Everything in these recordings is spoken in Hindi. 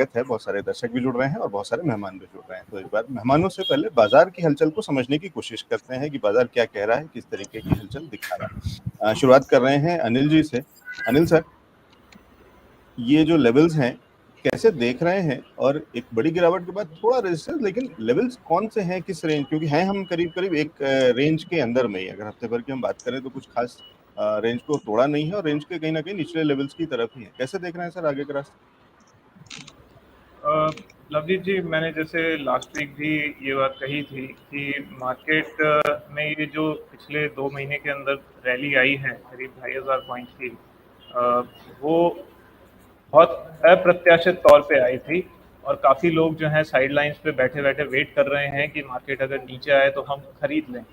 है, बहुत सारे दर्शक भी जुड़ रहे हैं और बहुत सारे मेहमान भी जुड़ रहे हैं। तो इस बार मेहमानों से पहले बाजार की हलचल को समझने की कोशिश करते हैं कि बाजार क्या कह रहा है, किस तरीके की हलचल दिखा रहा है। शुरुआत कर रहे हैं अनिल जी से। अनिल सर, ये जो लेवल्स हैं कैसे देख रहे हैं, और एक बड़ी गिरावट के बाद थोड़ा रेजिस्टेंस, लेकिन लेवल्स कौन से हैं, किस रेंज, क्योंकि हैं हम करीब करीब एक रेंज के अंदर में ही, अगर हफ्ते भर की हम बात करें तो कुछ खास रेंज को तोड़ा नहीं है और रेंज के कहीं ना कहीं निचले लेवल्स की तरफ ही है। कैसे देख रहे हैं सर आगे का रास्ता? लवजीत जी, मैंने जैसे लास्ट वीक भी ये बात कही थी कि मार्केट में ये जो पिछले 2 महीने के अंदर रैली आई है करीब 2500 पॉइंट की, वो बहुत अप्रत्याशित तौर पे आई थी और काफ़ी लोग जो हैं साइड लाइंस पे बैठे बैठे वेट कर रहे हैं कि मार्केट अगर नीचे आए तो हम खरीद लें।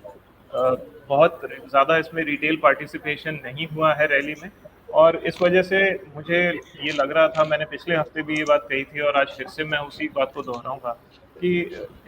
बहुत ज़्यादा इसमें रिटेल पार्टिसिपेशन नहीं हुआ है रैली में, और इस वजह से मुझे ये लग रहा था, मैंने पिछले हफ्ते भी ये बात कही थी और आज फिर से मैं उसी बात को दोहराऊंगा कि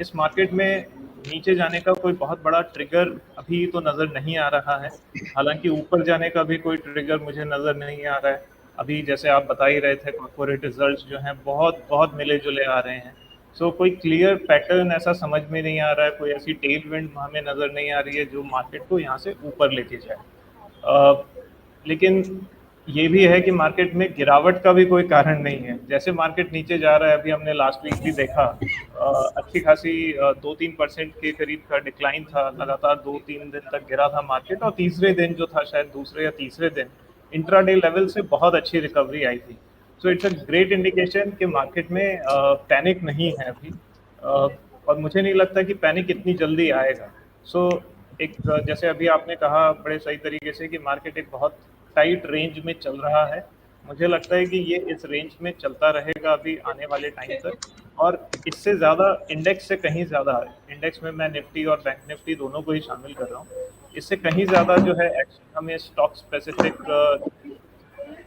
इस मार्केट में नीचे जाने का कोई बहुत बड़ा ट्रिगर अभी तो नज़र नहीं आ रहा है। हालांकि ऊपर जाने का भी कोई ट्रिगर मुझे नज़र नहीं आ रहा है। अभी जैसे आप बता ही रहे थे, कॉर्पोरेट रिजल्ट्स जो हैं बहुत बहुत मिले जुले आ रहे हैं। सो कोई क्लियर पैटर्न ऐसा समझ में नहीं आ रहा है, कोई ऐसी टेल विंड हमें नज़र नहीं आ रही है जो मार्केट को यहाँ से ऊपर लेके जाए। लेकिन ये भी है कि मार्केट में गिरावट का भी कोई कारण नहीं है। जैसे मार्केट नीचे जा रहा है, अभी हमने लास्ट वीक भी देखा, अच्छी खासी 2-3% के करीब का डिक्लाइन था, लगातार 2-3 दिन तक गिरा था मार्केट, और तीसरे दिन जो था, शायद दूसरे या तीसरे दिन, इंट्राडे लेवल से बहुत अच्छी रिकवरी आई थी। So it's a great indication कि मार्केट में पैनिक नहीं है अभी, और मुझे नहीं लगता कि पैनिक इतनी जल्दी आएगा। सो एक जैसे अभी आपने कहा बड़े सही तरीके से कि मार्केट एक बहुत टाइट रेंज में चल रहा है। मुझे लगता है कि ये इस रेंज में चलता रहेगा अभी आने वाले टाइम तक, और इससे ज़्यादा इंडेक्स से कहीं ज़्यादा, इंडेक्स में मैं निफ्टी और बैंक निफ्टी दोनों को ही शामिल कर रहा हूँ, इससे कहीं ज़्यादा जो है एक्शन हमें स्टॉक स्पेसिफिक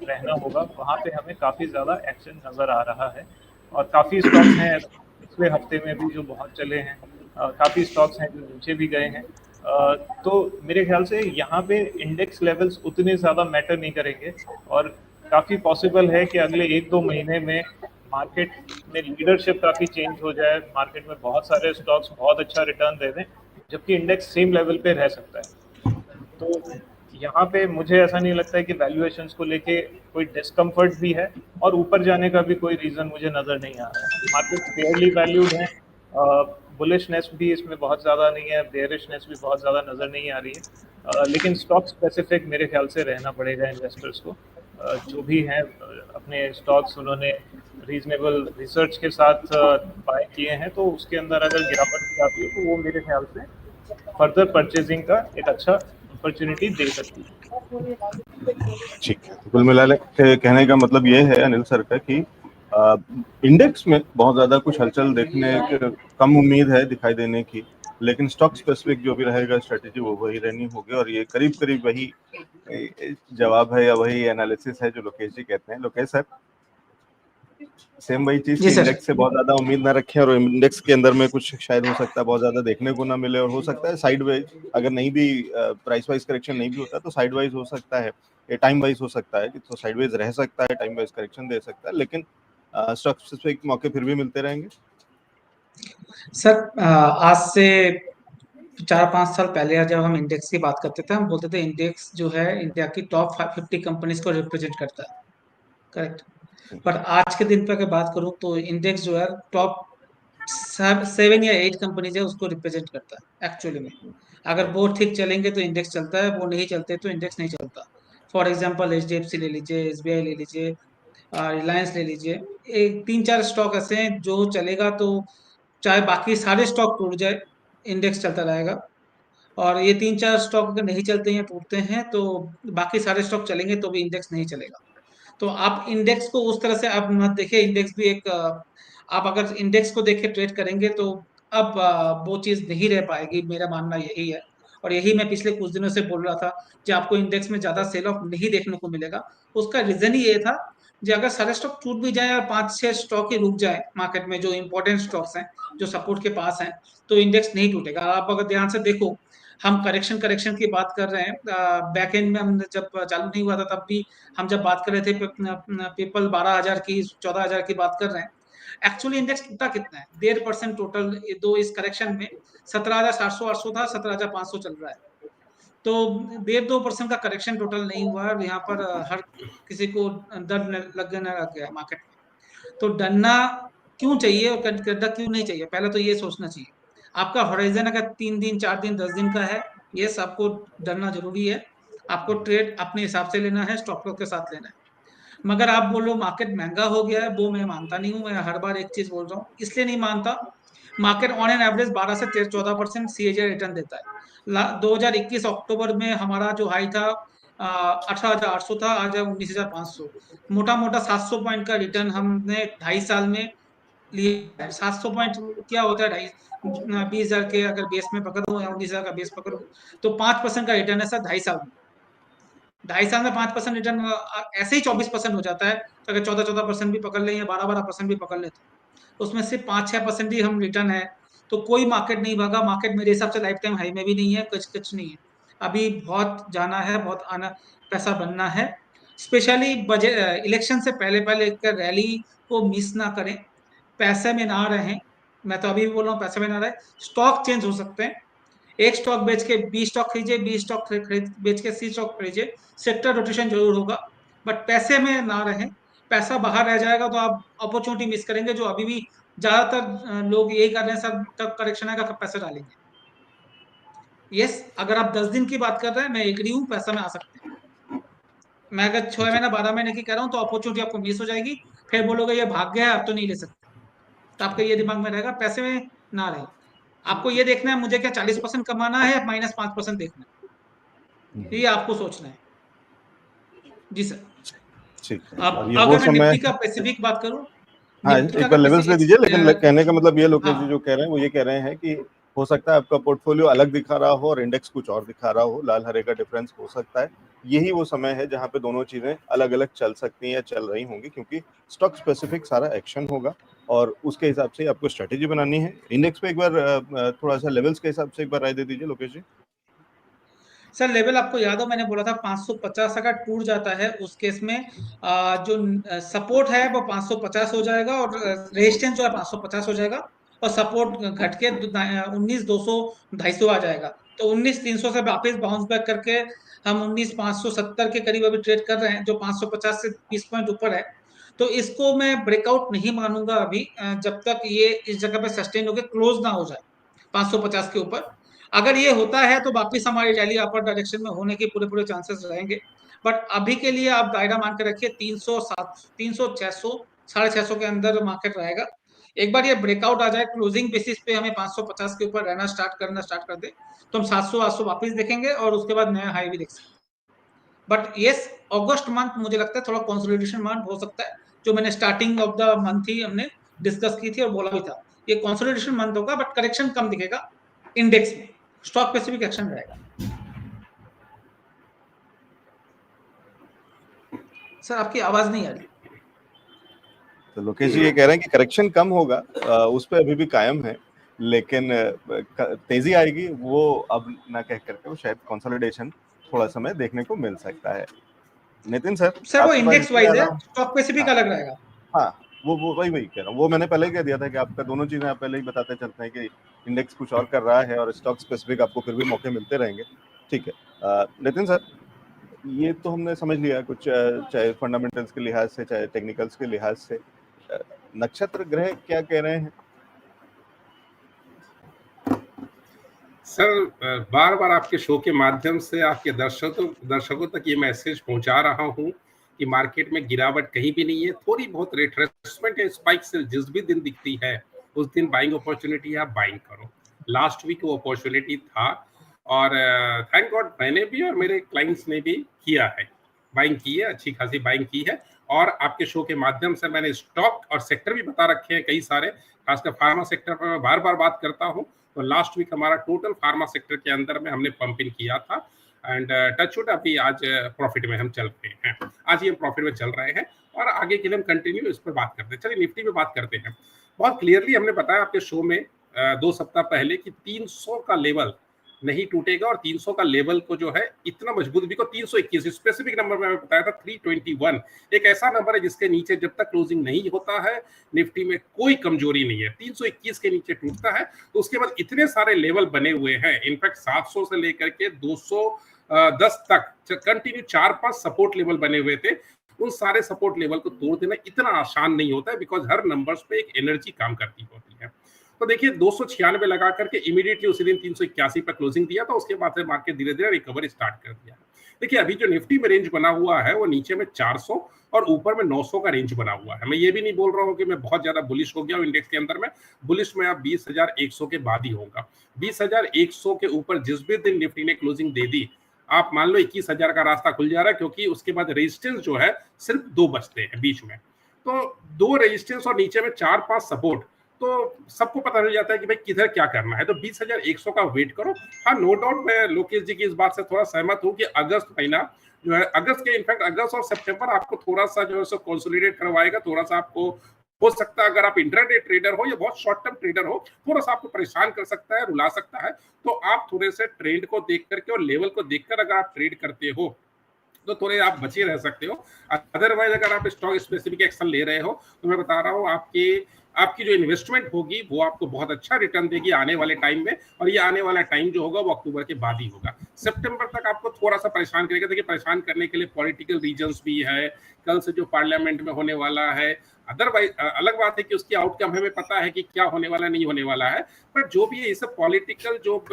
रहना होगा। वहाँ पे हमें काफ़ी ज़्यादा एक्शन नज़र आ रहा है, और काफ़ी स्टॉक्स हैं पिछले हफ्ते में भी जो बहुत चले हैं, काफ़ी स्टॉक्स हैं जो नीचे भी गए हैं। तो मेरे ख्याल से यहाँ पे इंडेक्स लेवल्स उतने ज़्यादा मैटर नहीं करेंगे, और काफ़ी पॉसिबल है कि अगले 1-2 महीने में मार्केट में लीडरशिप काफ़ी चेंज हो जाए, मार्केट में बहुत सारे स्टॉक्स बहुत अच्छा रिटर्न दे दें, जबकि इंडेक्स सेम लेवल पे रह सकता है। तो यहाँ पे मुझे ऐसा नहीं लगता है कि वैल्यूएशंस को लेके कोई डिस्कम्फर्ट भी है, और ऊपर जाने का भी कोई रीज़न मुझे नज़र नहीं आ रहा है। मार्केट फेयरली वैल्यूड है, बुलिशनेस भी इसमें बहुत ज़्यादा नहीं है, बेयरिशनेस भी बहुत ज़्यादा नज़र नहीं आ रही है। लेकिन स्टॉक स्पेसिफिक मेरे ख्याल से रहना पड़ेगा इन्वेस्टर्स को। जो भी हैं अपने स्टॉक्स उन्होंने रीजनेबल रिसर्च के साथ बाय किए हैं, तो उसके अंदर अगर गिरावट भी आती है तो वो मेरे ख्याल से फर्दर परचेजिंग का एक अच्छा अपॉर्चुनिटी दे सकती है। ठीक है, तो कुल मिला के कहने का मतलब ये है अनिल सर का कि इंडेक्स में बहुत ज्यादा कुछ हलचल देखने कम उम्मीद है दिखाई देने की, लेकिन स्टॉक स्पेसिफिक जो भी रहेगा स्ट्रेटेजी वो वही रहनी होगी, और ये करीब करीब वही जवाब है या वही एनालिसिस है जो लोकेश जी कहते हैं। लोकेश सर, सेम वही चीज की इंडेक्स से बहुत ज्यादा उम्मीद ना रखें, और इंडेक्स के अंदर में कुछ शायद हो सकता है बहुत ज्यादा देखने को ना मिले, और हो सकता है साइड वाइज, अगर नहीं भी प्राइस वाइज करेक्शन नहीं भी होता तो साइड वाइज हो सकता है, ये टाइम वाइज हो सकता है कि तो साइड वाइज रह सकता है, टाइम वाइज करेक्शन दे सकता है, लेकिन स्टॉक स्पेसिफिक मौके फिर भी मिलते रहेंगे। सर आज से 4-5 साल पहले जब हम इंडेक्स की बात करते थे, हम बोलते थे इंडेक्स जो है इंडिया की टॉप 50 कंपनीज को रिप्रेजेंट करता है, करेक्ट। पर आज के दिन पे अगर बात करूं तो इंडेक्स जो है टॉप 7 या 8 कंपनीज है उसको रिप्रेजेंट करता है एक्चुअली में। अगर वो ठीक चलेंगे तो इंडेक्स चलता है, वो नहीं चलते तो इंडेक्स नहीं चलता। फॉर एग्जाम्पल HDFC ले लीजिए, SBI ले लीजिए, रिलायंस ले लीजिए, एक 3-4 स्टॉक ऐसे हैं जो चलेगा तो चाहे बाकी सारे स्टॉक टूट जाए इंडेक्स चलता रहेगा, और ये 3-4 स्टॉक अगर नहीं चलते हैं टूटते हैं तो बाकी सारे स्टॉक चलेंगे तो भी इंडेक्स नहीं चलेगा। तो आप इंडेक्स को उस तरह से आप मत देखिए, इंडेक्स भी एक आप अगर इंडेक्स को देख के ट्रेड करेंगे तो अब वो चीज नहीं रह पाएगी, मेरा मानना यही है। और यही मैं पिछले कुछ दिनों से बोल रहा था कि आपको इंडेक्स में ज्यादा सेल ऑफ नहीं देखने को मिलेगा। उसका रीजन ही ये था कि अगर सारे स्टॉक टूट भी जाए और 5-6 स्टॉक ही रुक जाए मार्केट में, जो इंपॉर्टेंट स्टॉक्स हैं जो सपोर्ट के पास हैं, तो इंडेक्स नहीं टूटेगा। आप अगर ध्यान से देखो, हम करेक्शन करेक्शन की बात कर रहे हैं, बैक एंड में हम जब चालू नहीं हुआ था तब भी हम जब बात कर रहे थे पीपल 12,000 की 14,000 की बात कर रहे हैं, एक्चुअली इंडेक्स टूटा कितना है, 1.5% टोटल दो इस करेक्शन में 17,700 था, 17,500 चल रहा है, तो 1.5-2% का करेक्शन टोटल नहीं हुआ है। यहाँ पर हर किसी को डर लगने लग गया मार्केट में। तो डरना क्यों चाहिए और डरना क्यों नहीं चाहिए, पहले तो ये सोचना चाहिए। आपका होराइजन अगर 3 दिन 4 दिन 10 दिन का है, ये सबको डरना जरूरी है। आपको ट्रेड अपने हिसाब से लेना है, स्टॉप लॉस के साथ लेना है। मगर आप बोलो मार्केट महंगा हो गया है, वो मैं मानता नहीं हूँ। मैं हर बार एक चीज बोल रहा हूँ, इसलिए नहीं मानता। मार्केट ऑन एन एवरेज 12 से 14% सीएजी रिटर्न देता है। 2021 अक्टूबर में हमारा जो हाई था 18,800 था, आज है 19,500। मोटा मोटा 700 पॉइंट का रिटर्न हमने 2.5 साल में लिया है। 700 पॉइंट क्या होता है, 20,000 के अगर बेस में पकड़ो या 19,000 का बेस पकड़ो, तो 5% का रिटर्न है सर 2.5 साल में। 2.5 साल में 5% रिटर्न ऐसे ही 24% हो जाता है। तो अगर 14% भी पकड़ लें या 12% भी पकड़ लें, तो उसमें से 5-6% ही हम रिटर्न है। तो कोई मार्केट नहीं भागा। मार्केट मेरे हिसाब से लाइफ टाइम हाई में भी नहीं है, कुछ नहीं है। अभी बहुत जाना है, बहुत आना, पैसा बनना है। स्पेशली बजट इलेक्शन से पहले पहले एक रैली को मिस ना करें, पैसे में ना रहें। मैं तो अभी भी बोल रहा हूँ, पैसे में ना रहे। स्टॉक चेंज हो सकते हैं, एक स्टॉक बेच के 20 स्टॉक खरीदिए, 20 स्टॉक खरीद बेच के 30 स्टॉक खरीदिए। सेक्टर रोटेशन जरूर होगा, बट पैसे में ना रहें। पैसा बाहर रह जाएगा तो आप अपॉर्चुनिटी मिस करेंगे, जो अभी भी ज्यादातर लोग यही कर रहे हैं सर, कब करेक्शन आएगा कब पैसे डालेंगे। यस, अगर आप 10 दिन की बात कर रहे हैं, मैं एग्री हूँ, पैसा में आ सकते हैं। मैं अगर 6 जी महीना 12 महीने की कह रहा हूँ, तो अपॉर्चुनिटी आपको मिस हो जाएगी। फिर बोलोगे ये भाग गया, अब तो नहीं ले सकते। तो आपका ये दिमाग में रहेगा, पैसे में ना रहे। आपको ये देखना है मुझे क्या 40% कमाना है या -5% देखना है, ये आपको सोचना है। जी सर। ठीक है। और अब ये वो अगर मैं समय निफ्टी का स्पेसिफिक बात करूं, हाँ, निफ्टी का एक बार अगर लेवल्स ले दीजिए, लेकिन कहने का मतलब ये लोकेश जी हाँ जो कह रहे हैं वो ये कह रहे हैं कि हो सकता है आपका पोर्टफोलियो अलग दिखा रहा हो और इंडेक्स कुछ और दिखा रहा हो, लाल हरे का डिफरेंस हो सकता है। यही वो समय है जहां पे दोनों चीजें अलग-अलग चल सकती हैं या चल रही होंगी, क्योंकि स्टॉक स्पेसिफिक सारा एक्शन होगा और उसके हिसाब से आपको स्ट्रेटेजी बनानी है। इंडेक्स पे एक बार थोड़ा-सा लेवल्स के हिसाब से एक बार राय दे दीजिए लोकेश जी। सर, लेवल आपको याद हो मैंने बोला था 550 अगर टूट जाता है उस केस में जो सपोर्ट है वो 550 हो जाएगा, और रेजिस्टेंस जो है 550 हो जाएगा, और सपोर्ट घट के 19,200 250 आ जाएगा। तो 19,300 से वापस बाउंस बैक करके हम 19,570 के करीब अभी ट्रेड कर रहे हैं, जो 550 से 20 पॉइंट ऊपर है। तो इसको मैं ब्रेकआउट नहीं मानूंगा अभी, जब तक ये इस जगह पे सस्टेन होकर क्लोज ना हो जाए 550 के ऊपर। अगर ये होता है तो वापिस हमारी रैली अपर डायरेक्शन में होने के पूरे पूरे चांसेस रहेंगे। बट अभी के लिए आप दायरा मान के रखिए 300, 300, 600, 650 के अंदर मार्केट रहेगा। एक बार ये ब्रेकआउट आ जाए, क्लोजिंग बेसिस पे हमें 550 के ऊपर रहना स्टार्ट कर दे, तो हम 700-800 वापस देखेंगे और उसके बाद नया हाई भी देख सकते हैं। बट यस, अगस्त मंथ मुझे लगता है थोड़ा कंसोलिडेशन मंथ हो सकता है, जो मैंने स्टार्टिंग ऑफ द मंथ ही हमने डिस्कस की थी और बोला भी था। ये कंसोलिडेशन मंथ होगा, बट करेक्शन कम दिखेगा इंडेक्स में, स्टॉक स्पेसिफिक एक्शन रहेगा। सर, आपकी आवाज नहीं आ रही। तो लोकेश जी ये कह रहे हैं कि करेक्शन कम होगा, उस पे अभी भी कायम है, लेकिन तेजी आएगी वो अब ना कह करके वो शायद कंसोलिडेशन थोड़ा समय देखने को मिल सकता है। नितिन सर, सर, वो आपके पास इंडेक्स इसके वाइज है, अलावा स्टॉक स्पेसिफिक हाँ अलग रहेगा। हाँ, वो वही कह रहा हूँ। वो मैंने पहले ही कह दिया था कि आपका दोनों चीजें आप पहले ही बताते चलते हैं कि इंडेक्स कुछ और कर रहा है और स्टॉक स्पेसिफिक आपको फिर भी मौके मिलते रहेंगे। ठीक है। नितिन सर, ये तो हमने समझ लिया कुछ, चाहे फंडामेंटल्स के लिहाज से चाहे टेक्निकल्स के लिहाज से। नक्षत्र ग्रह क्या कह रहे हैं? सर, बार बार आपके शो के माध्यम से आपके दर्शकों तक ये मैसेज पहुंचा रहा हूं कि मार्केट में गिरावट कहीं भी नहीं है। थोड़ी बहुत रिट्रेसमेंट या स्पाइक से जिस भी दिन दिखती है उस दिन बाइंग अपॉर्चुनिटी आप बाइंग करो। लास्ट वीक वो अपॉर्चुनिटी था और थैंक गॉड मैंने भी और मेरे क्लाइंट्स ने भी किया है, बाइंग की है, अच्छी खासी बाइंग की है। और आपके शो के माध्यम से मैंने स्टॉक और सेक्टर भी बता रखे हैं कई सारे, खासकर फार्मा सेक्टर पर मैं बार बार बात करता हूं। तो लास्ट वीक हमारा टोटल फार्मा सेक्टर के अंदर में हमने पंप इन किया था एंड टचवुड अभी आज प्रॉफिट में हम चल रहे हैं। आज ये प्रॉफिट में चल रहे हैं और आगे के लिए हम कंटिन्यू इस पर बात करते हैं। चलिए निफ्टी पे बात करते हैं। बहुत क्लियरली हमने बताया आपके शो में 2 सप्ताह पहले कि 300 का लेवल नहीं टूटेगा और 300 का लेवल को जो है इतना मजबूत भी को 321 स्पेसिफिक नंबर में बताया था 321 एक ऐसा नंबर है जिसके नीचे जब तक क्लोजिंग नहीं होता है निफ्टी में कोई कमजोरी नहीं है। 321 के नीचे टूटता है तो उसके बाद इतने सारे लेवल बने हुए हैं, इनफैक्ट 700 से लेकर के 210 तक कंटिन्यू 4-5 सपोर्ट लेवल बने हुए थे। उन सारे सपोर्ट लेवल को तोड़ देना इतना आसान नहीं होता है बिकॉज हर नंबर्स पे एक एनर्जी काम करती होती है। तो देखिए 296 लगा करके इमीडिएटली उसी दिन 381 पर क्लोजिंग दिया था, उसके बाद से मार्केट धीरे धीरे रिकवर स्टार्ट कर दिया। देखिए अभी जो निफ्टी में रेंज बना हुआ है वो नीचे में 400 और ऊपर में 900 का रेंज बना हुआ है। मैं ये भी नहीं बोल रहा हूँ कि मैं बहुत ज्यादा बुलिश हो गया हूँ इंडेक्स के अंदर में, बुलिश में अब 20,100 के बाद ही होगा। 20,100 के ऊपर जिस भी दिन निफ्टी ने क्लोजिंग दे दी, आप मान लो 21,000 का रास्ता खुल जा रहा है, क्योंकि उसके बाद रेजिस्टेंस जो है सिर्फ 2 बचते हैं बीच में, तो 2 रेजिस्टेंस और नीचे में 4-5 सपोर्ट, तो सबको पता चल जाता है कि भाई किधर क्या करना है। तो 20,100 का वेट करो। हाँ नो डाउट मैं लोकेश जी की इस बात से थोड़ा सहमत हूँ कि अगस्त महीना जो है, अगस्त के इनफैक्ट अगस्त और सितंबर आपको थोड़ा सा जो है सो कंसोलिडेट करवाएगा, थोड़ा सा आपको हो सकता है अगर आप इंट्राडे ट्रेडर हो या बहुत शॉर्ट टर्म ट्रेडर हो, थोड़ा सा आपको परेशान कर सकता है, रुला सकता है। तो आप थोड़े से ट्रेंड को देख करके और लेवल को देखकर अगर आप ट्रेड करते हो तो थोड़े आप बचे रह सकते हो। अदरवाइज अगर आप स्टॉक स्पेसिफिक एक्शन ले रहे हो तो मैं बता रहा हूँ आपकी जो इन्वेस्टमेंट होगी वो आपको बहुत अच्छा रिटर्न देगी आने वाले टाइम में, और ये आने वाला टाइम जो होगा वो अक्टूबर के बाद ही होगा। सितंबर तक आपको थोड़ा सा परेशान करेगा। देखिए परेशान करने के लिए पॉलिटिकल रीजंस भी है, कल से जो पार्लियामेंट में होने वाला है। अदरवाइज अलग बात है कि उसकी आउटकम हमें पता है कि क्या होने वाला नहीं होने वाला है, बट जो भी है इसे पॉलिटिकल जो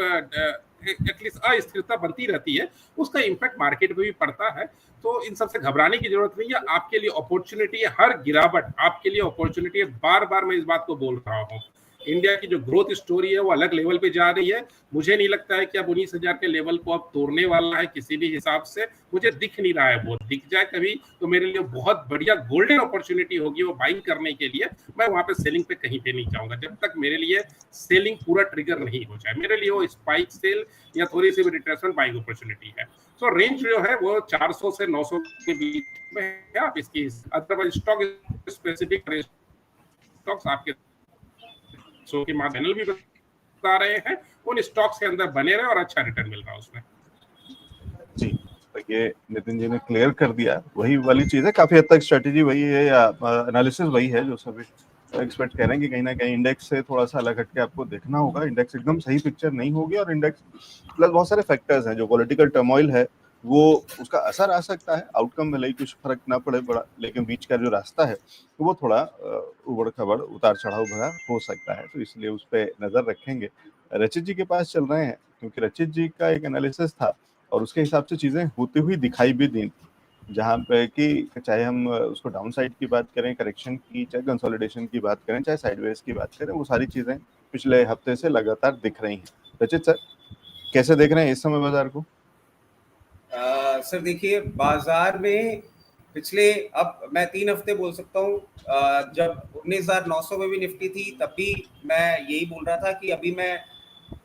एटलीस्ट अस्थिरता बनती रहती है उसका इम्पैक्ट मार्केट पे भी पड़ता है। तो इन सबसे घबराने की जरूरत नहीं है, आपके लिए अपॉर्चुनिटी है, हर गिरावट आपके लिए अपॉर्चुनिटी है। बार बार मैं इस बात को बोल रहा हूँ, इंडिया की जो ग्रोथ स्टोरी है वो अलग लेवल पे जा रही है। मुझे नहीं लगता है कि अब 19,000 के लेवल को अब तोड़ने वाला है किसी भी हिसाब से, मुझे दिख नहीं रहा है। वो दिख जाए कभी तो मेरे लिए बहुत बढ़िया गोल्डन अपॉर्चुनिटी होगी वो बाइंग करने के लिए। मैं वहां पे सेलिंग पे कहीं पे नहीं जाऊंगा जब तक मेरे लिए सेलिंग पूरा ट्रिगर नहीं हो जाए। मेरे लिए वो स्पाइक सेल या थोड़ी सी भी रिट्रेसमेंट बाइंग अपॉर्चुनिटी है। सो रेंज जो है वो 400 से 900 के बीच में है। आप इसकी अदरवाइज स्टॉक स्पेसिफिक स्टॉक्स आपके शो के पैनल भी बता रहे हैं, उन स्टॉक्स के अंदर बने रहे और अच्छा रिटर्न मिल रहा है उसमें। जी तो ये नितिन जी ने क्लियर कर दिया, वही वाली चीज है, काफी हद तक स्ट्रेटेजी वही है या एनालिसिस वही है जो सभी एक्सपेक्ट कह रहे हैं कि कहीं ना कहीं इंडेक्स से थोड़ा सा अलग हटके आपको देखना होगा। इंडेक्स एकदम सही पिक्चर नहीं होगी और इंडेक्स प्लस बहुत सारे फैक्टर्स हैं, जो पॉलिटिकल टर्मोइल है वो उसका असर आ सकता है, आउटकम में भले कुछ फर्क ना पड़े बड़ा, लेकिन बीच का जो रास्ता है तो वो थोड़ा उबड़ खबड़ उतार चढ़ाव भरा हो सकता है। तो इसलिए उस पर नजर रखेंगे। रचित जी के पास चल रहे हैं क्योंकि रचित जी का एक एनालिसिस था और उसके हिसाब से चीजें होती हुई दिखाई भी दी, जहाँ पे कि चाहे हम उसको डाउन साइड की बात करें, करेक्शन की, चाहे कंसोलिडेशन की बात करें, चाहे साइडवेज की बात करें, वो सारी चीजें पिछले हफ्ते से लगातार दिख रही हैं। रचित सर कैसे देख रहे हैं इस समय बाजार को? सर देखिए बाजार में पिछले, अब मैं 3 हफ्ते बोल सकता हूँ, जब 19,900 में भी निफ्टी थी तब भी मैं यही बोल रहा था कि अभी मैं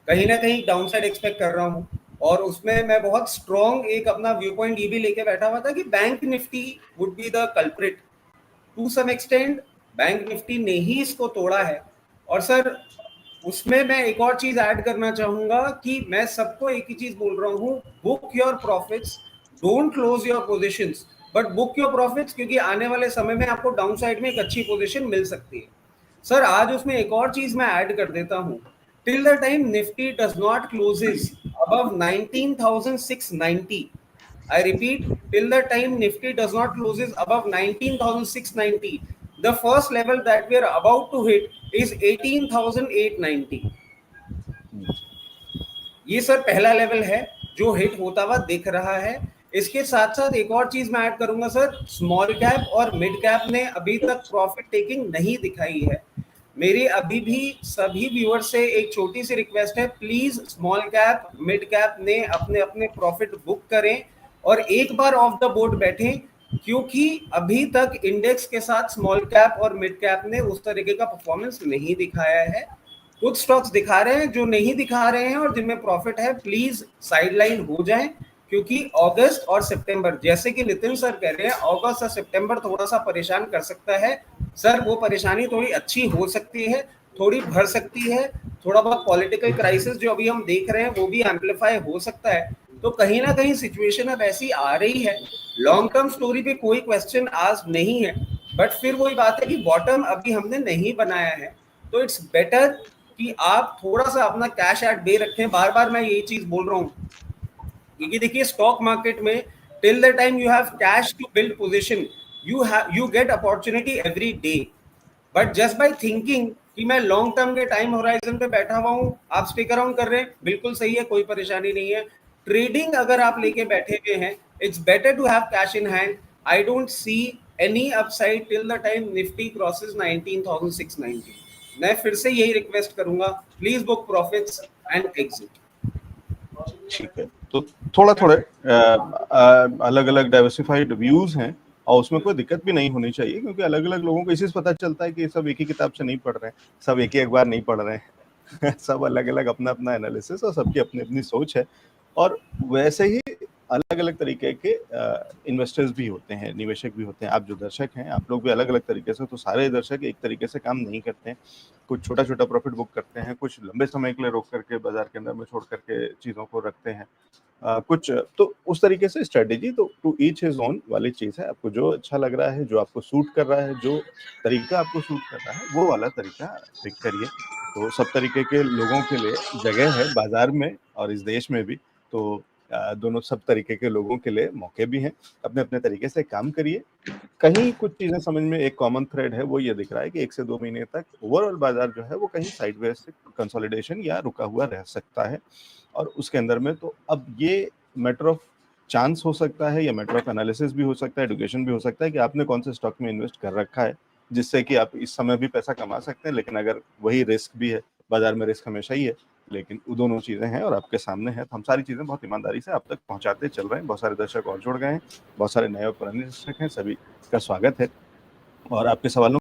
कहीं ना कहीं डाउन साइड एक्सपेक्ट कर रहा हूँ, और उसमें मैं बहुत स्ट्रॉन्ग एक अपना व्यू पॉइंट ये भी लेके बैठा हुआ था कि bank nifty would be the culprit to some extent. Bank nifty ने ही इसको तोड़ा है। और सर उसमें मैं एक और चीज ऐड करना चाहूंगा कि मैं सबको एक ही चीज बोल रहा हूँ, book your profits, don't close your positions but book your profits, क्योंकि आने वाले समय में आपको डाउन साइड में एक अच्छी पोजीशन मिल सकती है। सर आज उसमें एक और चीज मैं ऐड कर देता हूँ, till the time nifty does not closes above 19,690, I repeat, till the time Nifty does not closes above 19,690, the first level that we are about to hit is 18,890. ये सर पहला लेवल है जो हिट होता हुआ दिख रहा है। इसके साथ साथ एक और चीज मैं ऐड करूंगा सर, स्मॉल कैप और मिड कैप ने अभी तक प्रॉफिट टेकिंग नहीं दिखाई है। मेरी अभी भी सभी व्यूअर्स से एक छोटी सी रिक्वेस्ट है, please small cap mid cap ने अपने अपने प्रॉफिट बुक करें और एक बार ऑफ द बोर्ड बैठें, क्योंकि अभी तक इंडेक्स के साथ स्मॉल कैप और मिड कैप ने उस तरीके का परफॉर्मेंस नहीं दिखाया है। कुछ स्टॉक्स दिखा रहे हैं, जो नहीं दिखा रहे हैं और जिनमें प्रॉफिट है प्लीज साइडलाइन हो जाएं, क्योंकि अगस्त और सितंबर, जैसे कि नितिन सर कह रहे हैं, अगस्त और सितंबर थोड़ा सा परेशान कर सकता है। सर वो परेशानी थोड़ी अच्छी हो सकती है, थोड़ी बढ़ सकती है, थोड़ा बहुत पॉलिटिकल क्राइसिस जो अभी हम देख रहे हैं वो भी एम्पलीफाई हो सकता है। तो कहीं ना कहीं सिचुएशन अब ऐसी आ रही है, लॉन्ग टर्म स्टोरी पे कोई क्वेश्चन आज नहीं है, बट फिर वही बात है कि बॉटम अभी हमने नहीं बनाया है, तो इट्स बेटर कि आप थोड़ा सा अपना कैश एट बे रखें। बार बार मैं यही चीज बोल रहा हूँ, क्योंकि देखिए स्टॉक मार्केट में till the time you have cash to build position, you get opportunity every day, but just by thinking कि मैं लॉन्ग टर्म के टाइम होराइजन पे बैठा हुआ हूँ, आप स्टिक अराउंड कर रहे हैं, बिल्कुल सही है, कोई परेशानी नहीं है। ट्रेडिंग अगर आप लेके बैठे हुए हैं, it's better to have cash in hand. I don't see any upside till the time nifty crosses 19,690। मैं फिर से यही रिक्वेस्ट करूंगा, please book profits and exit. ठीक है, तो थोड़ा थोड़े अलग अलग डाइवर्सिफाइड व्यूज हैं और उसमें कोई दिक्कत भी नहीं होनी चाहिए, क्योंकि अलग अलग लोगों को इसी से पता चलता है कि सब एक ही किताब से नहीं पढ़ रहे हैं, सब एक ही अखबार नहीं पढ़ रहे हैं सब अलग अलग अपना अपना एनालिसिस और सबकी अपनी अपनी सोच है। और वैसे ही अलग अलग तरीके के इन्वेस्टर्स भी होते हैं, निवेशक भी होते हैं। आप जो दर्शक हैं, आप लोग भी अलग अलग तरीके से, तो सारे दर्शक एक तरीके से काम नहीं करते हैं। कुछ छोटा छोटा प्रॉफिट बुक करते हैं, कुछ लंबे समय के लिए रोक करके बाजार के अंदर में छोड़ करके चीज़ों को रखते हैं, कुछ तो उस तरीके से स्ट्रेटेजी तो टू ईच हिज ओन वाली चीज़ है। आपको जो अच्छा लग रहा है, जो आपको सूट कर रहा है, जो तरीका आपको सूट कर रहा है, वो वाला तरीका पिक करिए। तो सब तरीके के लोगों के लिए जगह है बाजार में और इस देश में भी, तो दोनों सब तरीके के लोगों के लिए मौके भी हैं। अपने अपने तरीके से काम करिए। कहीं कुछ चीजें समझ में एक कॉमन थ्रेड है, वो ये दिख रहा है कि 1 से 2 महीने तक ओवरऑल बाजार जो है वो कहीं साइडवेज से कंसोलिडेशन या रुका हुआ रह सकता है। और उसके अंदर में तो अब ये मैटर ऑफ चांस हो सकता है या मैटर ऑफ एनालिसिस भी हो सकता है, एडुकेशन भी हो सकता है कि आपने कौन से स्टॉक में इन्वेस्ट कर रखा है, जिससे कि आप इस समय भी पैसा कमा सकते हैं। लेकिन अगर वही रिस्क भी है, बाजार में रिस्क हमेशा ही है, लेकिन वो दोनों चीजें हैं और आपके सामने है, तो हम सारी चीजें बहुत ईमानदारी से आप तक पहुंचाते चल रहे हैं। बहुत सारे दर्शक और जुड़ गए हैं, बहुत सारे नए और पुराने दर्शक हैं, सभी का स्वागत है और आपके सवालों